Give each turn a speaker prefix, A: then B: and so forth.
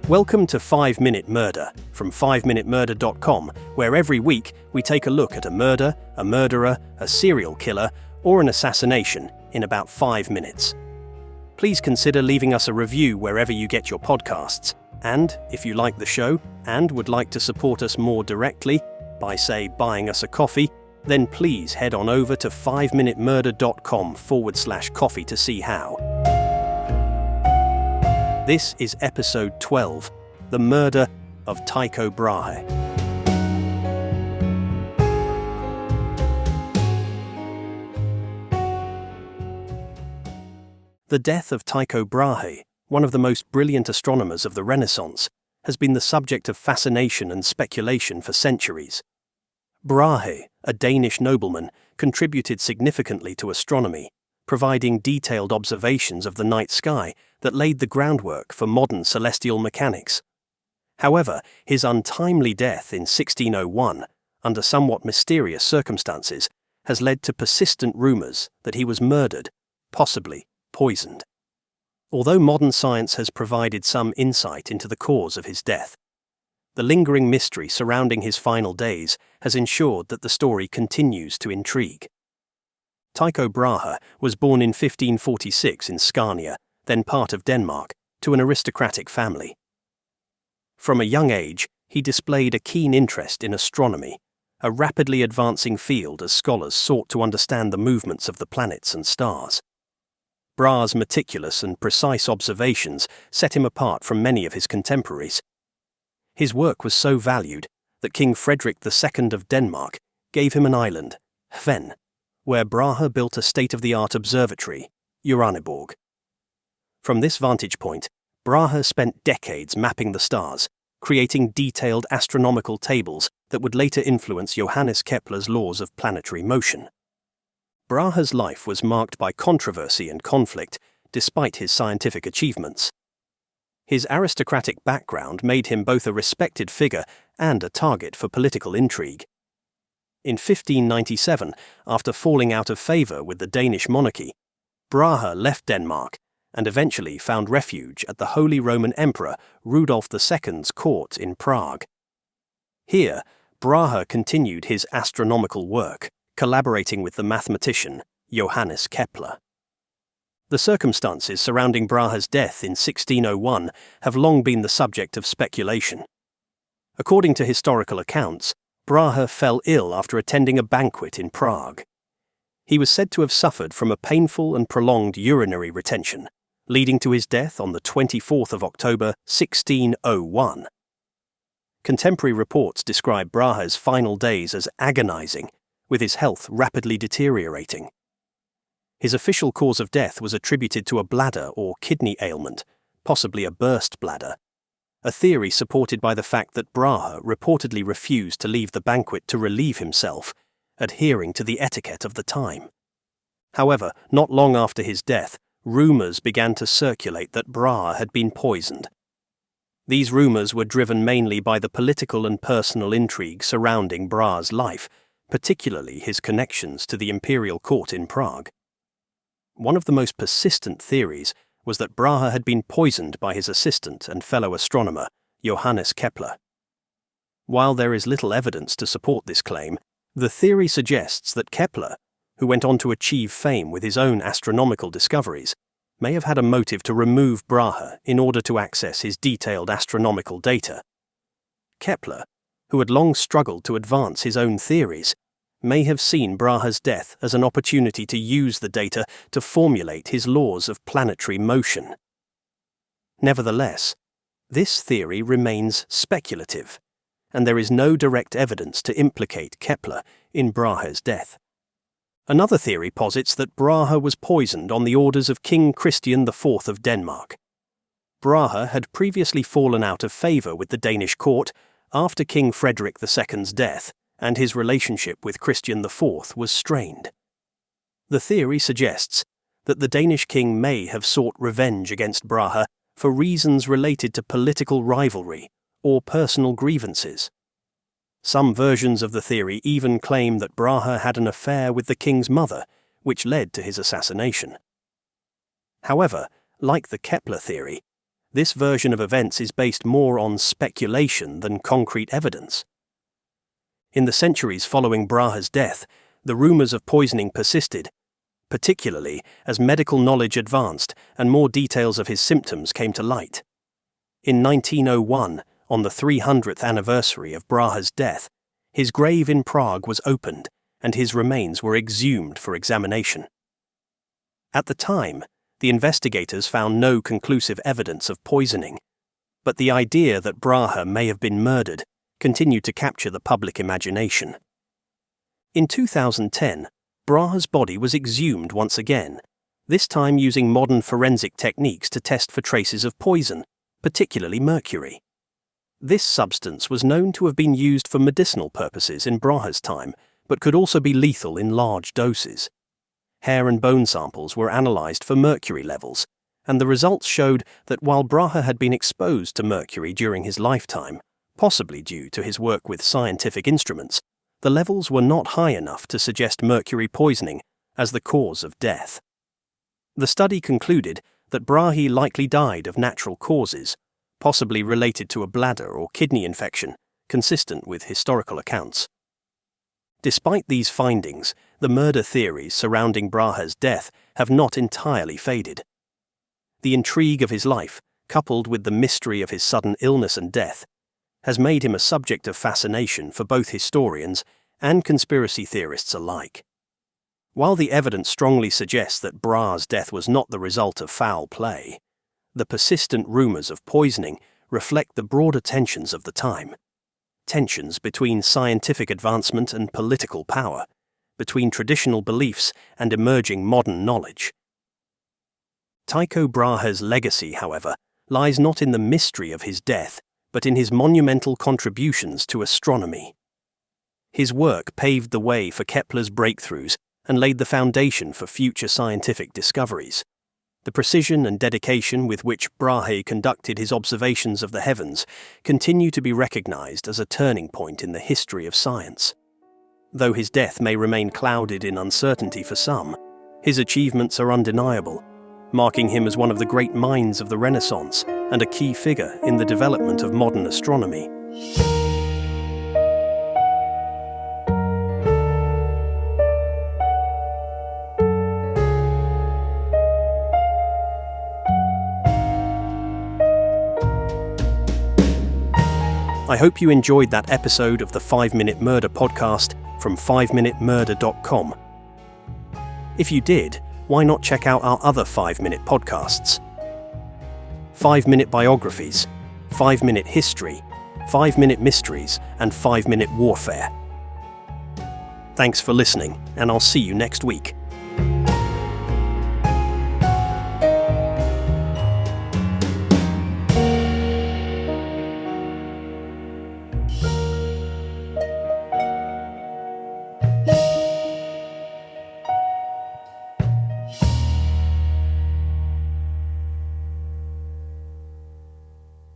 A: Welcome to 5-Minute Murder from 5minutemurder.com, where every week we take a look at a murder, a murderer, a serial killer, or an assassination in about 5 minutes. Please consider leaving us a review wherever you get your podcasts. And if you like the show and would like to support us more directly by, say, buying us a coffee, then please head on over to 5minutemurder.com/coffee to see how. This is episode 12, The Murder of Tycho Brahe. The death of Tycho Brahe, one of the most brilliant astronomers of the Renaissance, has been the subject of fascination and speculation for centuries. Brahe, a Danish nobleman, contributed significantly to astronomy, providing detailed observations of the night sky that laid the groundwork for modern celestial mechanics. However, his untimely death in 1601, under somewhat mysterious circumstances, has led to persistent rumours that he was murdered, possibly poisoned. Although modern science has provided some insight into the cause of his death, the lingering mystery surrounding his final days has ensured that the story continues to intrigue. Tycho Brahe was born in 1546 in Scania, then part of Denmark, to an aristocratic family. From a young age, he displayed a keen interest in astronomy, a rapidly advancing field as scholars sought to understand the movements of the planets and stars. Brahe's meticulous and precise observations set him apart from many of his contemporaries. His work was so valued that King Frederick II of Denmark gave him an island, Hven, where Brahe built a state-of-the-art observatory, Uraniborg. From this vantage point, Brahe spent decades mapping the stars, creating detailed astronomical tables that would later influence Johannes Kepler's laws of planetary motion. Brahe's life was marked by controversy and conflict, despite his scientific achievements. His aristocratic background made him both a respected figure and a target for political intrigue. In 1597, after falling out of favour with the Danish monarchy, Brahe left Denmark and eventually found refuge at the Holy Roman Emperor Rudolf II's court in Prague. Here, Brahe continued his astronomical work, collaborating with the mathematician Johannes Kepler. The circumstances surrounding Brahe's death in 1601 have long been the subject of speculation. According to historical accounts, Brahe fell ill after attending a banquet in Prague. He was said to have suffered from a painful and prolonged urinary retention, leading to his death on the 24th of October, 1601. Contemporary reports describe Brahe's final days as agonizing, with his health rapidly deteriorating. His official cause of death was attributed to a bladder or kidney ailment, possibly a burst bladder, a theory supported by the fact that Brahe reportedly refused to leave the banquet to relieve himself, adhering to the etiquette of the time. However, not long after his death, rumours began to circulate that Brahe had been poisoned. These rumours were driven mainly by the political and personal intrigue surrounding Brahe's life, particularly his connections to the imperial court in Prague. One of the most persistent theories was that Brahe had been poisoned by his assistant and fellow astronomer, Johannes Kepler. While there is little evidence to support this claim, the theory suggests that Kepler, who went on to achieve fame with his own astronomical discoveries, may have had a motive to remove Brahe in order to access his detailed astronomical data. Kepler, who had long struggled to advance his own theories, may have seen Brahe's death as an opportunity to use the data to formulate his laws of planetary motion. Nevertheless, this theory remains speculative, and there is no direct evidence to implicate Kepler in Brahe's death. Another theory posits that Brahe was poisoned on the orders of King Christian IV of Denmark. Brahe had previously fallen out of favour with the Danish court after King Frederick II's death, and his relationship with Christian IV was strained. The theory suggests that the Danish king may have sought revenge against Brahe for reasons related to political rivalry or personal grievances. Some versions of the theory even claim that Brahe had an affair with the king's mother, which led to his assassination. However, like the Kepler theory, this version of events is based more on speculation than concrete evidence. In the centuries following Brahe's death, the rumors of poisoning persisted, particularly as medical knowledge advanced and more details of his symptoms came to light. In 1901, on the 300th anniversary of Brahe's death, his grave in Prague was opened and his remains were exhumed for examination. At the time, the investigators found no conclusive evidence of poisoning, but the idea that Brahe may have been murdered continued to capture the public imagination. In 2010, Brahe's body was exhumed once again, this time using modern forensic techniques to test for traces of poison, particularly mercury. This substance was known to have been used for medicinal purposes in Brahe's time, but could also be lethal in large doses. Hair and bone samples were analysed for mercury levels, and the results showed that while Brahe had been exposed to mercury during his lifetime, possibly due to his work with scientific instruments, the levels were not high enough to suggest mercury poisoning as the cause of death. The study concluded that Brahe likely died of natural causes, possibly related to a bladder or kidney infection, consistent with historical accounts. Despite these findings, the murder theories surrounding Brahe's death have not entirely faded. The intrigue of his life, coupled with the mystery of his sudden illness and death, has made him a subject of fascination for both historians and conspiracy theorists alike. While the evidence strongly suggests that Brahe's death was not the result of foul play, the persistent rumors of poisoning reflect the broader tensions of the time. Tensions between scientific advancement and political power, between traditional beliefs and emerging modern knowledge. Tycho Brahe's legacy, however, lies not in the mystery of his death, but in his monumental contributions to astronomy. His work paved the way for Kepler's breakthroughs and laid the foundation for future scientific discoveries. The precision and dedication with which Brahe conducted his observations of the heavens continue to be recognized as a turning point in the history of science. Though his death may remain clouded in uncertainty for some, his achievements are undeniable, marking him as one of the great minds of the Renaissance and a key figure in the development of modern astronomy. I hope you enjoyed that episode of the 5-Minute Murder podcast from 5minutemurder.com. If you did, why not check out our other 5-minute podcasts? 5-Minute Biographies, 5-Minute History, 5-Minute Mysteries, and 5-Minute Warfare. Thanks for listening, and I'll see you next week.